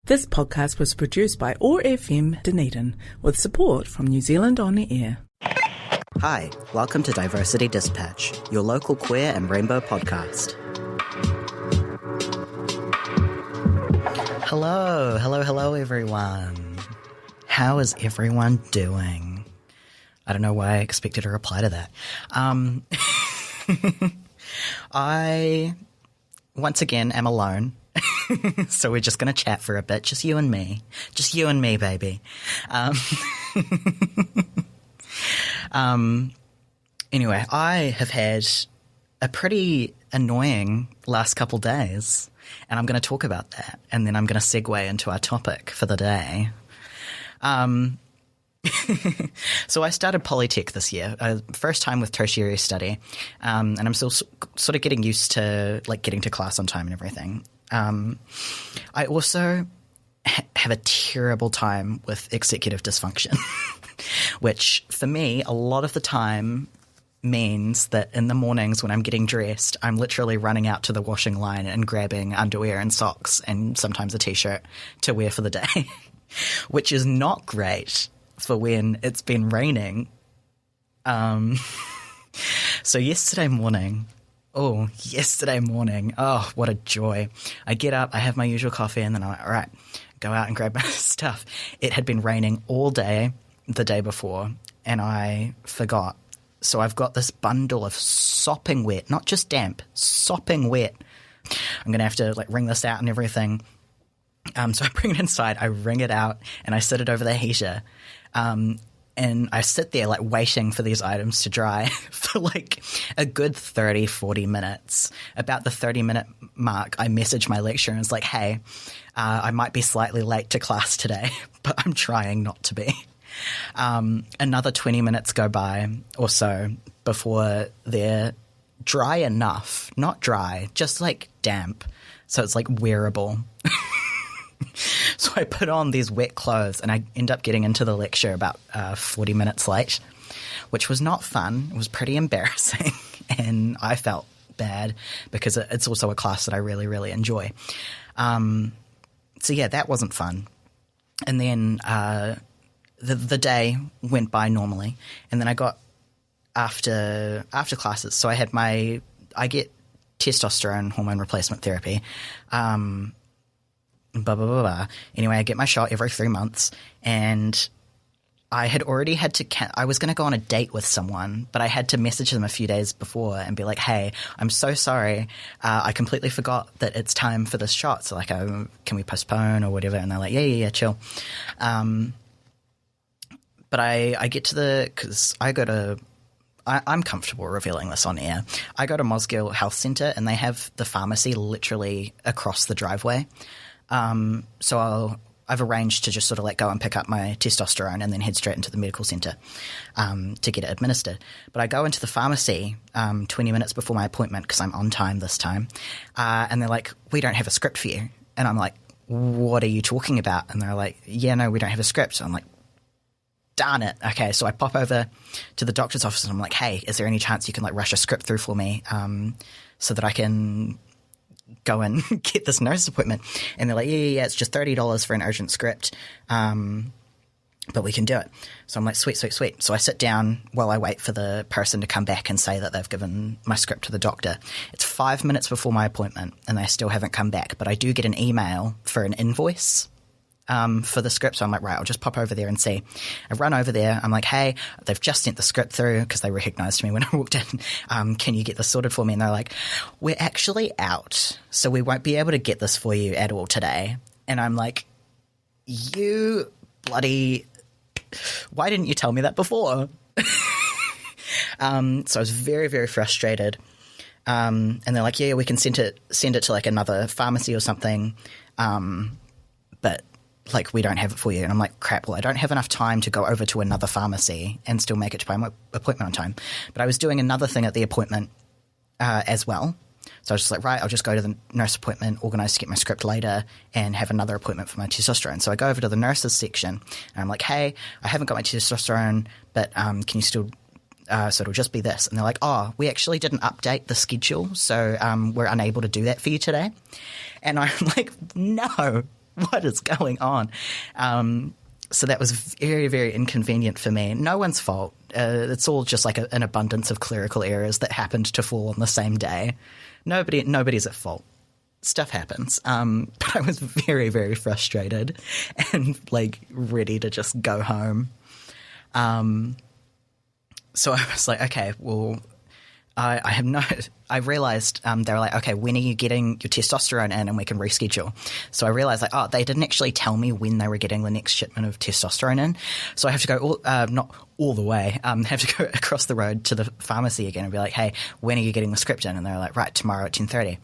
This podcast was produced by OAR FM Dunedin with support from New Zealand On Air. Hi, welcome to Diversity Dispatch, your local queer and rainbow podcast. Hello everyone. How is everyone doing? I don't know why I expected a reply to that. I, once again, am alone. So we're just going to chat for a bit, just you and me. Just you and me, baby. Anyway, I have had a pretty annoying last couple days, and I'm going to talk about that, and then I'm going to segue into our topic for the day. So I started Polytech this year, first time with tertiary study, and I'm still sort of getting used to like getting to class on time and everything. I also have a terrible time with executive dysfunction, which for me a lot of the time means that in the mornings when I'm getting dressed, I'm literally running out to the washing line and grabbing underwear and socks and sometimes a t-shirt to wear for the day, which is not great for when it's been raining. So yesterday morning, oh, what a joy. I get up, I have my usual coffee, and then I'm like, all right, go out and grab my stuff. It had been raining all day the day before, and I forgot. So I've got this bundle of sopping wet, not just damp, sopping wet. I'm going to have to like wring this out and everything. So I bring it inside, I wring it out, and I sit it over the heater. And I sit there like waiting for these items to dry for like a good 30, 40 minutes. About the 30-minute mark, I message my lecturer and it's like, hey, I might be slightly late to class today, but I'm trying not to be. Another 20 minutes go by or so before they're dry enough, not dry, just like damp. So it's like wearable. So I put on these wet clothes and I end up getting into the lecture about 40 minutes late, which was not fun. It was pretty embarrassing and I felt bad because it's also a class that I really, really enjoy. So yeah, that wasn't fun. And then the day went by normally, and then I got after classes. So I get testosterone hormone replacement therapy. Anyway, I get my shot every 3 months, and I had already had to I was going to go on a date with someone, but I had to message them a few days before and be like, hey, I'm so sorry. I completely forgot that it's time for this shot. So like, can we postpone or whatever? And they're like, yeah, chill. But I get to because I go to I'm comfortable revealing this on air. I go to Mosgiel Health Centre, and they have the pharmacy literally across the driveway. So I've arranged to just sort of like go and pick up my testosterone and then head straight into the medical centre to get it administered. But I go into the pharmacy 20 minutes before my appointment because I'm on time this time, and they're like, we don't have a script for you. And I'm like, what are you talking about? And they're like, yeah, no, we don't have a script. So I'm like, darn it. Okay, so I pop over to the doctor's office and I'm like, hey, is there any chance you can like rush a script through for me so that I can go and get this nurse appointment? And they're like, yeah, it's just $30 for an urgent script, but we can do it. So I'm like, sweet. So I sit down while I wait for the person to come back and say that they've given my script to the doctor. It's 5 minutes before my appointment and they still haven't come back, but I do get an email for an invoice for the script. So I'm like, right, I'll just pop over there and see. I run over there. I'm like, hey, they've just sent the script through because they recognized me when I walked in. Can you get this sorted for me? And they're like, we're actually out, so we won't be able to get this for you at all today. And I'm like, you bloody, why didn't you tell me that before? So I was very, very frustrated. And they're like, yeah, we can send it to like another pharmacy or something. But like, we don't have it for you. And I'm like, crap, well, I don't have enough time to go over to another pharmacy and still make it to my appointment on time. But I was doing another thing at the appointment as well. So I was just like, right, I'll just go to the nurse appointment, organise to get my script later, and have another appointment for my testosterone. So I go over to the nurses section, and I'm like, hey, I haven't got my testosterone, but can you still so it'll just be this. And they're like, oh, we actually didn't update the schedule, so we're unable to do that for you today. And I'm like, no. what is going on? So that was very, very inconvenient for me. No one's fault. It's all just like an abundance of clerical errors that happened to fall on the same day. Nobody's at fault. Stuff happens. But I was very, very frustrated and like ready to just go home. So I was like, okay, well, I realized they were like, okay, when are you getting your testosterone in and we can reschedule? So I realized like, oh, they didn't actually tell me when they were getting the next shipment of testosterone in. So I have to go, not all the way, have to go across the road to the pharmacy again and be like, hey, when are you getting the script in? And they're like, right, tomorrow at 10:30.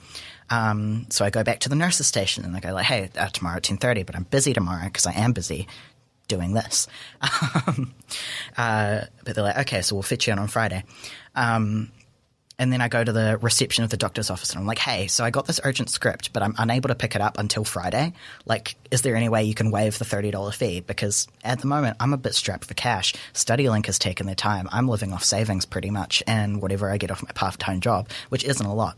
So I go back to the nurse's station and I go like, hey, tomorrow at 10:30, but I'm busy tomorrow because I am busy doing this. But they're like, okay, so we'll fit you in on Friday. And then I go to the reception of the doctor's office and I'm like, hey, so I got this urgent script, but I'm unable to pick it up until Friday. Like, is there any way you can waive the $30 fee? Because at the moment, I'm a bit strapped for cash. StudyLink has taken their time. I'm living off savings pretty much and whatever I get off my part-time job, which isn't a lot.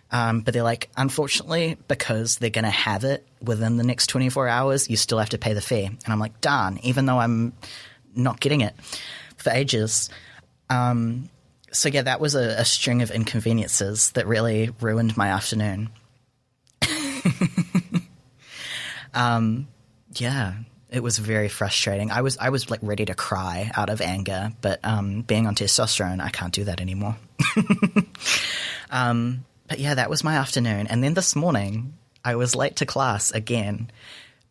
But they're like, unfortunately, because they're going to have it within the next 24 hours, you still have to pay the fee. And I'm like, darn, even though I'm not getting it for ages. So yeah, that was a string of inconveniences that really ruined my afternoon. Yeah, it was very frustrating. I was like ready to cry out of anger, but being on testosterone, I can't do that anymore. But yeah, that was my afternoon. And then this morning, I was late to class again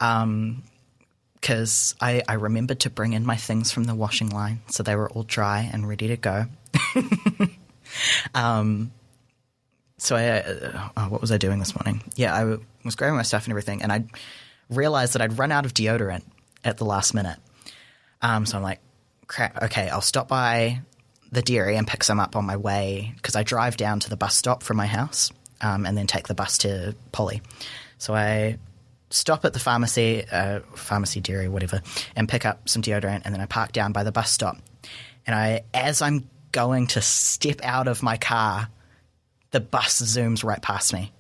because I remembered to bring in my things from the washing line, so they were all dry and ready to go. So what was I doing this morning? Yeah, I was grabbing my stuff and everything, and I realized that I'd run out of deodorant at the last minute. So I'm like, crap, okay, I'll stop by the dairy and pick some up on my way because I drive down to the bus stop from my house and then take the bus to Polly. So I stop at the pharmacy, dairy, whatever, and pick up some deodorant, and then I park down by the bus stop. And as I'm going to step out of my car, the bus zooms right past me.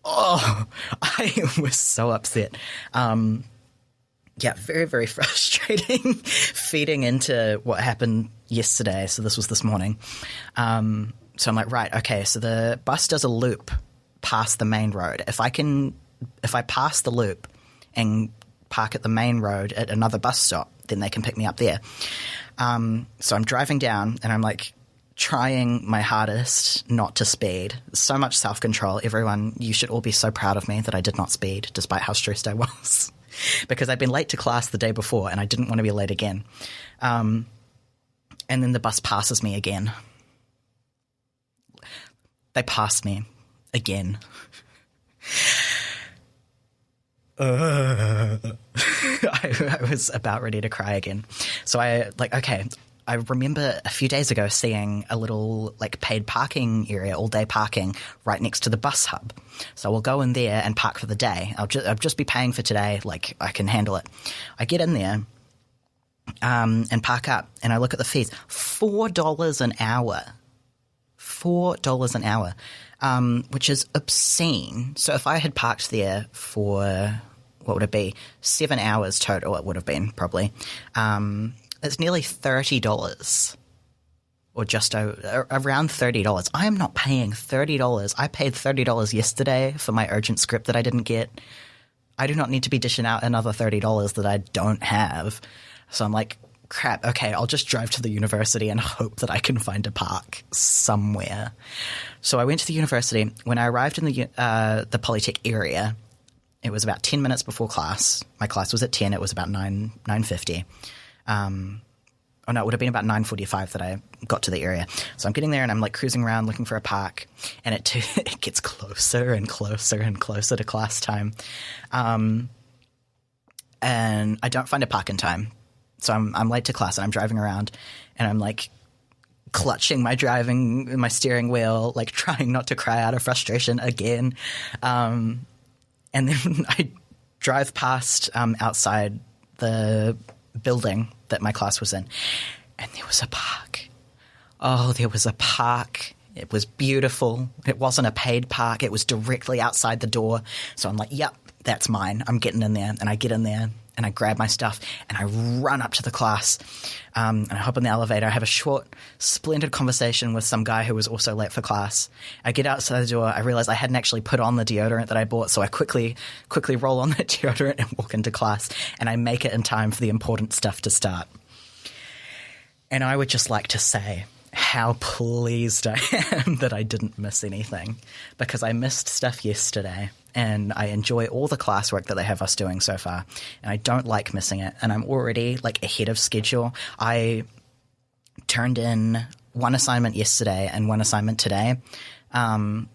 Oh, I was so upset. Yeah, very, very frustrating feeding into what happened yesterday. So this was this morning. So I'm like, right, okay, so the bus does a loop past the main road. If I pass the loop and park at the main road at another bus stop, then they can pick me up there. So I'm driving down and I'm like trying my hardest not to speed. So much self-control. Everyone, you should all be so proud of me that I did not speed despite how stressed I was. Because I'd been late to class the day before and I didn't want to be late again. And then the bus passes me again. They passed me again. I was about ready to cry again. So I remember a few days ago seeing a little like paid parking area, all day parking right next to the bus hub. So we'll go in there and park for the day. I'll just be paying for today. Like I can handle it. I get in there and park up and I look at the fees. $4 an hour. $4 an hour. Which is obscene. So if I had parked there for, what would it be, 7 hours total, it would have been probably, it's nearly $30 or just around $30. I am not paying $30. I paid $30 yesterday for my urgent script that I didn't get. I do not need to be dishing out another $30 that I don't have. So I'm like, crap, okay, I'll just drive to the university and hope that I can find a park somewhere. So I went to the university. When I arrived in the Polytech area, it was about 10 minutes before class. My class was at 10. It was about 9:50. Oh, no, it would have been about 9:45 that I got to the area. So I'm getting there and I'm like cruising around looking for a park, and it gets closer and closer and closer to class time. And I don't find a park in time. So I'm late to class and I'm driving around and I'm like clutching my steering wheel, like trying not to cry out of frustration again. And then I drive past outside the building that my class was in, and there was a park. Oh, there was a park. It was beautiful. It wasn't a paid park. It was directly outside the door. So I'm like, yep, that's mine. I'm getting in there. And I get in there and I grab my stuff and I run up to the class. And I hop in the elevator. I have a short, splendid conversation with some guy who was also late for class. I get outside the door. I realize I hadn't actually put on the deodorant that I bought. So I quickly roll on that deodorant and walk into class. And I make it in time for the important stuff to start. And I would just like to say how pleased I am that I didn't miss anything, because I missed stuff yesterday and I enjoy all the classwork that they have us doing so far, and I don't like missing it, and I'm already like ahead of schedule. I turned in one assignment yesterday and one assignment today,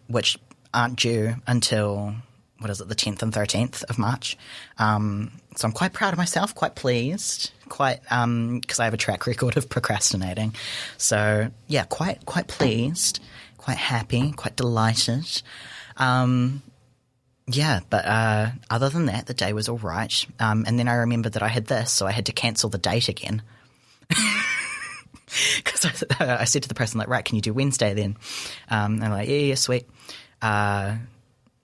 which aren't due until, the 10th and 13th of March. So I'm quite proud of myself, quite pleased, because I have a track record of procrastinating. So yeah, quite pleased, quite happy, quite delighted. Yeah, but other than that, the day was all right. And then I remembered that I had this, so I had to cancel the date again. Because I said to the person, like, right, can you do Wednesday then? And they're like, yeah, sweet.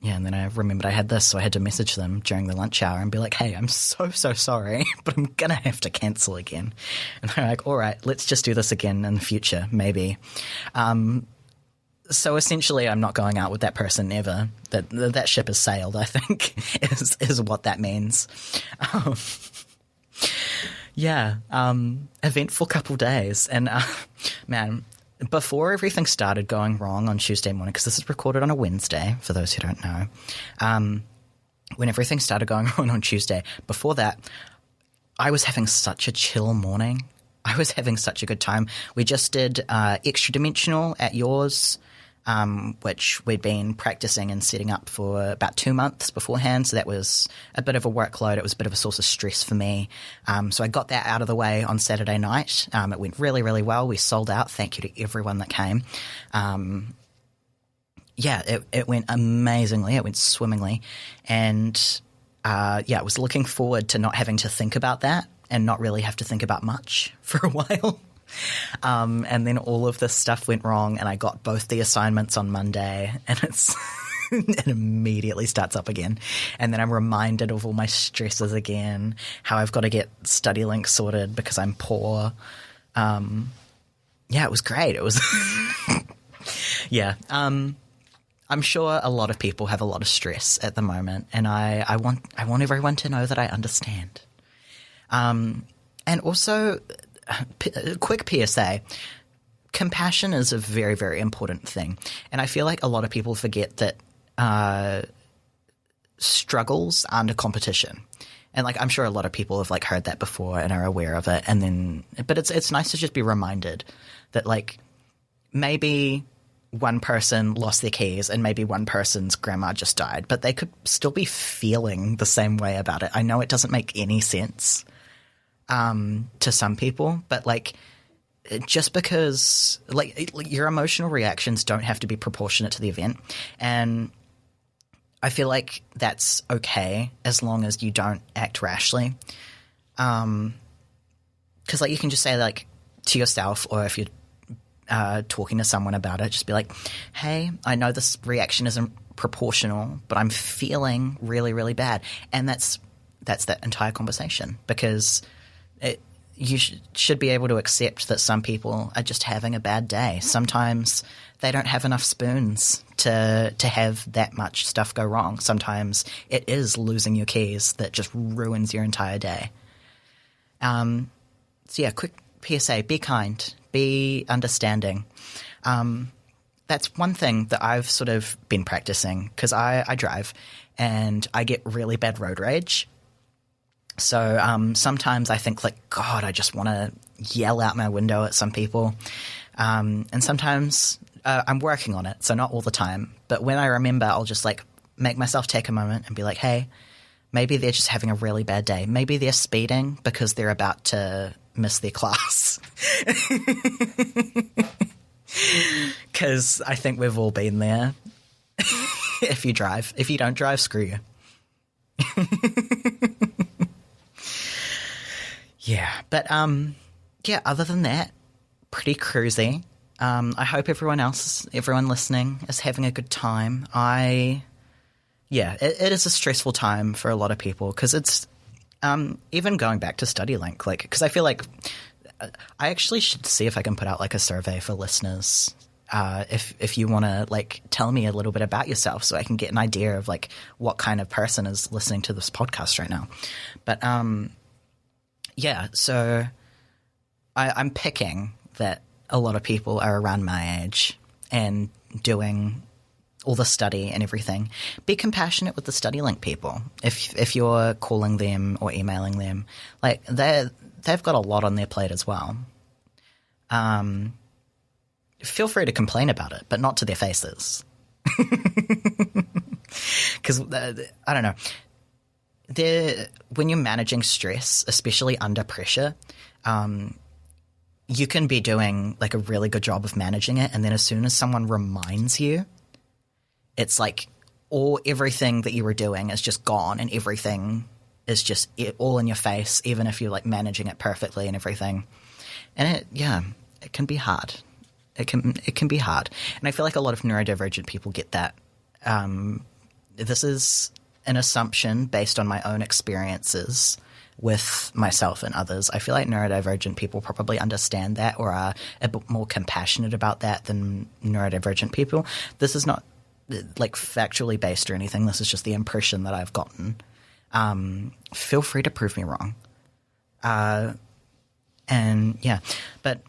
Yeah, and then I remembered I had this, so I had to message them during the lunch hour and be like, hey, I'm so sorry, but I'm going to have to cancel again. And they're like, all right, let's just do this again in the future, maybe. So essentially I'm not going out with that person ever. That ship has sailed, I think, is what that means. Yeah, eventful couple days. And, man, before everything started going wrong on Tuesday morning, because this is recorded on a Wednesday, for those who don't know, when everything started going wrong on Tuesday, before that, I was having such a chill morning. I was having such a good time. We just did Extra Dimensional at yours, which we'd been practicing and setting up for about 2 months beforehand. So that was a bit of a workload. It was a bit of a source of stress for me. So I got that out of the way on Saturday night. It went really, really well. We sold out. Thank you to everyone that came. Yeah, it went amazingly. It went swimmingly. And I was looking forward to not having to think about that and not really have to think about much for a while. And then all of this stuff went wrong, and I got both the assignments on Monday, and it immediately starts up again. And then I'm reminded of all my stresses again, how I've got to get StudyLink sorted because I'm poor. Yeah, it was great. It was yeah. I'm sure a lot of people have a lot of stress at the moment, and I want everyone to know that I understand. And also, quick PSA, compassion is a very, very important thing. And I feel like a lot of people forget that struggles aren't a competition. And like, I'm sure a lot of people have like heard that before and are aware of it. And then, but it's nice to just be reminded that like maybe one person lost their keys and maybe one person's grandma just died, but they could still be feeling the same way about it. I know it doesn't make any sense to some people, but like just because like your emotional reactions don't have to be proportionate to the event. And I feel like that's okay as long as you don't act rashly. 'Cause like you can just say like to yourself, or if you're talking to someone about it, just be like, hey, I know this reaction isn't proportional, but I'm feeling really, really bad. And that's that entire conversation, because you should be able to accept that some people are just having a bad day. Sometimes they don't have enough spoons to have that much stuff go wrong. Sometimes it is losing your keys that just ruins your entire day. So yeah, quick PSA, be kind, be understanding. That's one thing that I've sort of been practicing, because I drive and I get really bad road rage. So sometimes I think like, God, I just want to yell out my window at some people. And sometimes I'm working on it, so not all the time. But when I remember, I'll just like make myself take a moment and be like, hey, maybe they're just having a really bad day. Maybe they're speeding because they're about to miss their class. Because I think we've all been there. If you drive. If you don't drive, screw you. Yeah, but yeah, other than that, pretty cruisy. I hope everyone listening is having a good time. I yeah, it is a stressful time for a lot of people because it's even going back to StudyLink, like, because I feel like I actually should see if I can put out like a survey for listeners. If you want to like tell me a little bit about yourself so I can get an idea of like what kind of person is listening to this podcast right now. But yeah, so I'm picking that a lot of people are around my age and doing all the study and everything. Be compassionate with the StudyLink people. If you're calling them or emailing them, like they've got a lot on their plate as well. Feel free to complain about it, but not to their faces. Because I don't know. When you're managing stress, especially under pressure, you can be doing like a really good job of managing it, and then as soon as someone reminds you, it's like everything that you were doing is just gone, and everything is just all in your face, even if you're like managing it perfectly and everything. And it can be hard. It can be hard, and I feel like a lot of neurodivergent people get that. This is an assumption based on my own experiences with myself and others. I feel like neurodivergent people probably understand that or are a bit more compassionate about that than neurodivergent people. This is not like factually based or anything. This is just the impression that I've gotten. Feel free to prove me wrong. And yeah, but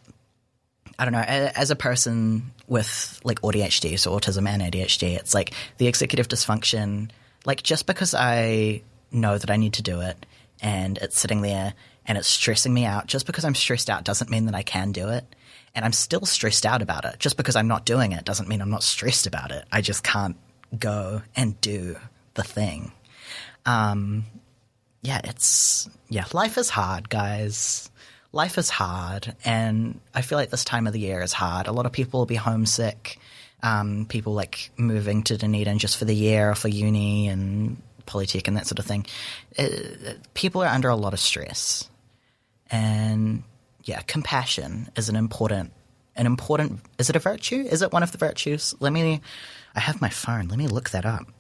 I don't know, as a person with like ADHD, so autism and ADHD, it's like the executive dysfunction, like just because I know that I need to do it and it's sitting there and it's stressing me out, just because I'm stressed out doesn't mean that I can do it. And I'm still stressed out about it. Just because I'm not doing it doesn't mean I'm not stressed about it. I just can't go and do the thing. Life is hard, guys. Life is hard, and I feel like this time of the year is hard. A lot of people will be homesick. People like moving to Dunedin just for the year or for uni and polytech and that sort of thing. People are under a lot of stress, and yeah, compassion is an important. Is it a virtue? Is it one of the virtues? I have my phone. Let me look that up.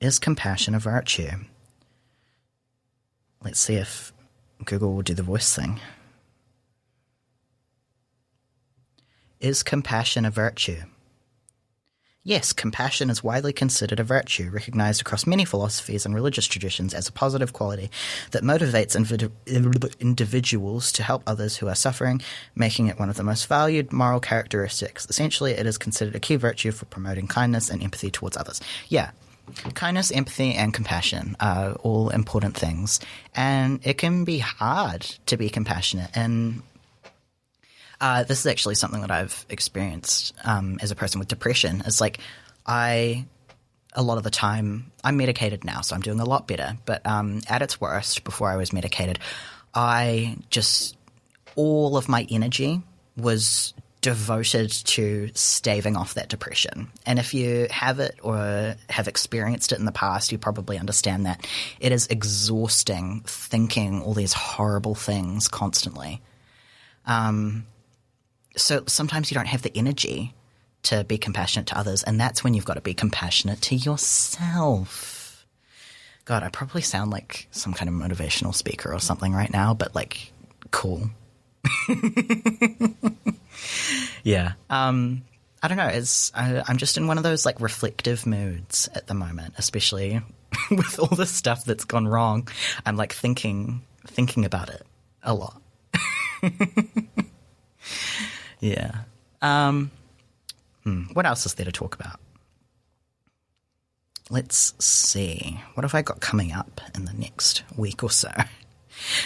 Is compassion a virtue? Let's see if Google will do the voice thing. Is compassion a virtue? Yes, compassion is widely considered a virtue, recognized across many philosophies and religious traditions as a positive quality that motivates individuals to help others who are suffering, making it one of the most valued moral characteristics. Essentially, it is considered a key virtue for promoting kindness and empathy towards others. Yeah, kindness, empathy, and compassion are all important things, and it can be hard to be compassionate. And this is actually something that I've experienced as a person with depression. It's like a lot of the time, I'm medicated now, so I'm doing a lot better. But at its worst, before I was medicated, all of my energy was devoted to staving off that depression. And if you have it or have experienced it in the past, you probably understand that it is exhausting thinking all these horrible things constantly. So sometimes you don't have the energy to be compassionate to others, and that's when you've got to be compassionate to yourself. God, I probably sound like some kind of motivational speaker or something right now, but like, cool. Yeah. I don't know. I'm just in one of those like reflective moods at the moment, especially with all the stuff that's gone wrong. I'm like thinking about it a lot. Yeah. What else is there to talk about? Let's see. What have I got coming up in the next week or so?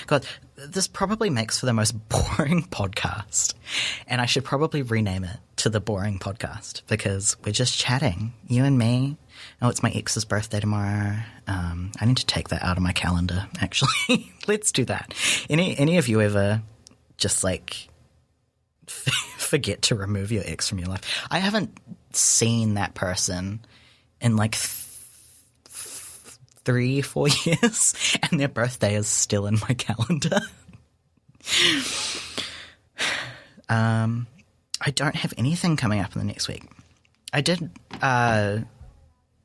God, this probably makes for the most boring podcast. And I should probably rename it to the Boring Podcast because we're just chatting, you and me. Oh, it's my ex's birthday tomorrow. I need to take that out of my calendar, actually. Let's do that. Any of you ever just like forget to remove your ex from your life? I haven't seen that person in like 3-4 years, and their birthday is still in my calendar. I don't have anything coming up in the next week. I did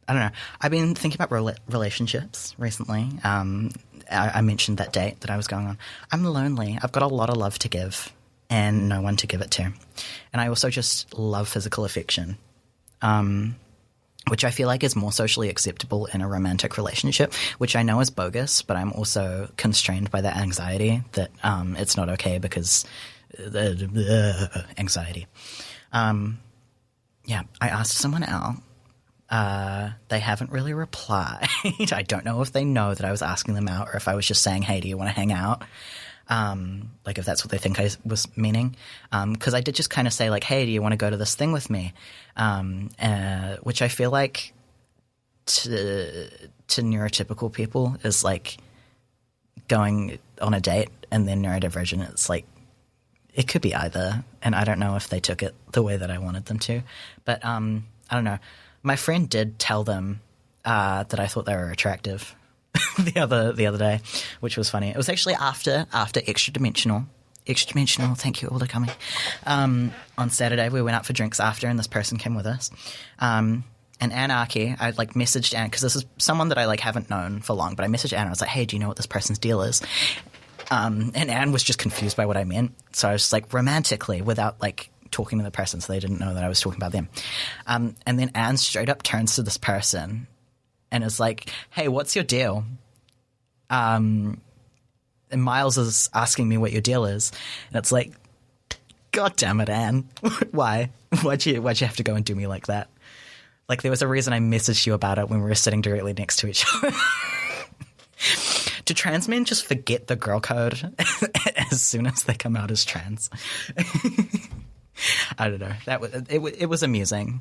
I don't know. I've been thinking about relationships recently. I mentioned that date that I was going on. I'm lonely. I've got a lot of love to give and no one to give it to. And I also just love physical affection, which I feel like is more socially acceptable in a romantic relationship, which I know is bogus, but I'm also constrained by that anxiety that it's not okay because the anxiety. Yeah, I asked someone out. They haven't really replied. I don't know if they know that I was asking them out or if I was just saying, hey, do you want to hang out? Like if that's what they think I was meaning. Because I did just kind of say like, hey, do you want to go to this thing with me? Which I feel like to neurotypical people is like going on a date, and then neurodivergent, it's like it could be either. And I don't know if they took it the way that I wanted them to. But I don't know. My friend did tell them that I thought they were attractive the other day, which was funny. It was actually after Extra Dimensional. Thank you all for coming. On Saturday, we went out for drinks after, and this person came with us. And Anarchy, I like messaged Anne because this is someone that I like haven't known for long, but I messaged Anne. I was like, hey, do you know what this person's deal is? And Anne was just confused by what I meant. So I was just like romantically without like talking to the person, so they didn't know that I was talking about them. And then Anne straight up turns to this person and is like, hey, what's your deal? And Miles is asking me what your deal is. And it's like, God damn it, Anne. Why? Why'd you have to go and do me like that? Like there was a reason I messaged you about it when we were sitting directly next to each other. Do trans men just forget the girl code as soon as they come out as trans? I don't know. It was amusing.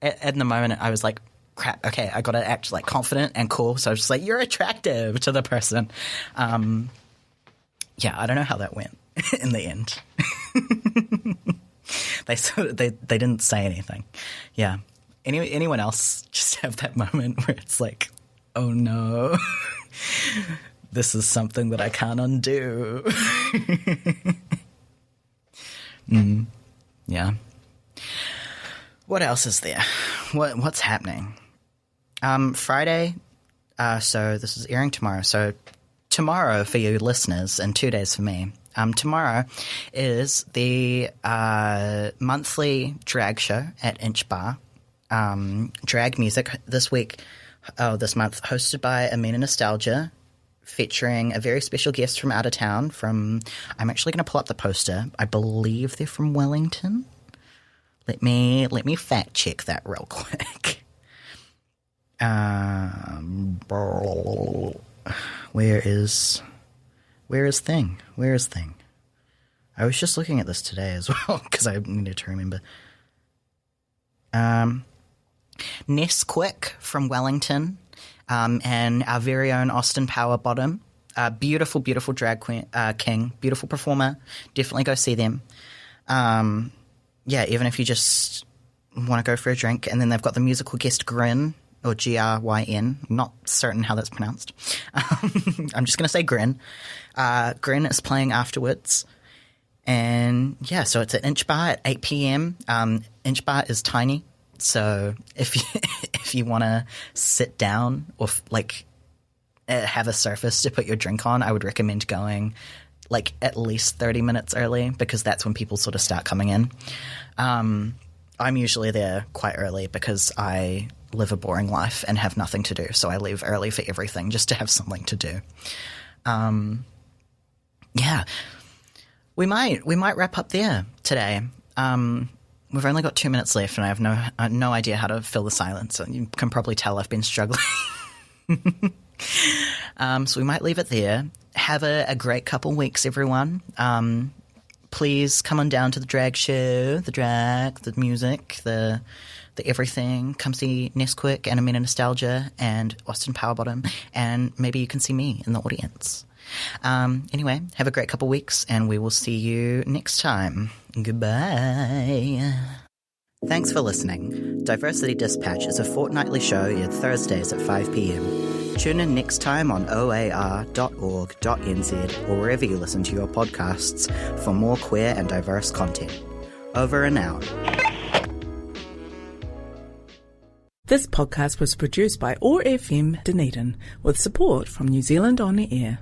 At the moment, I was like, crap, okay, I got to act like confident and cool. So I was just like, you're attractive to the person. Yeah, I don't know how that went in the end. They didn't say anything. Yeah. Anyone else just have that moment where it's like, oh no, this is something that I can't undo. Yeah. What else is there? What's happening? Friday. So this is airing tomorrow. So tomorrow for you listeners and 2 days for me. Tomorrow is the monthly drag show at Inch Bar. Drag music this month, hosted by Amina Nostalgia, featuring a very special guest from out of town. I'm actually going to pull up the poster. I believe they're from Wellington. Let me fact check that real quick. Where is Thing? I was just looking at this today as well because I needed to remember. Nesquik from Wellington, and our very own Austin Power Bottom. Beautiful, beautiful drag queen, king, beautiful performer. Definitely go see them. Yeah, even if you just want to go for a drink. And then they've got the musical guest Grin, or Gryn. I'm not certain how that's pronounced. I'm just going to say Grin. Grin is playing afterwards. And yeah, so it's at Inch Bar at 8 p.m. Inch Bar is tiny. So if you want to sit down or have a surface to put your drink on, I would recommend going like at least 30 minutes early because that's when people sort of start coming in. I'm usually there quite early because I live a boring life and have nothing to do. So I leave early for everything just to have something to do. Yeah, we might wrap up there today. We've only got 2 minutes left, and I have no idea how to fill the silence. You can probably tell I've been struggling. So we might leave it there. Have a great couple weeks, everyone. Please come on down to the drag show, the drag, the music, the everything. Come see Nesquik and Amina Nostalgia and Austin Power Bottom, and maybe you can see me in the audience. Anyway, have a great couple weeks, and we will see you next time. Goodbye. Thanks for listening. Diversity Dispatch is a fortnightly show aired Thursdays at 5 p.m. Tune in next time on oar.org.nz or wherever you listen to your podcasts for more queer and diverse content. Over and out. This podcast was produced by OAR FM Dunedin with support from New Zealand On Air.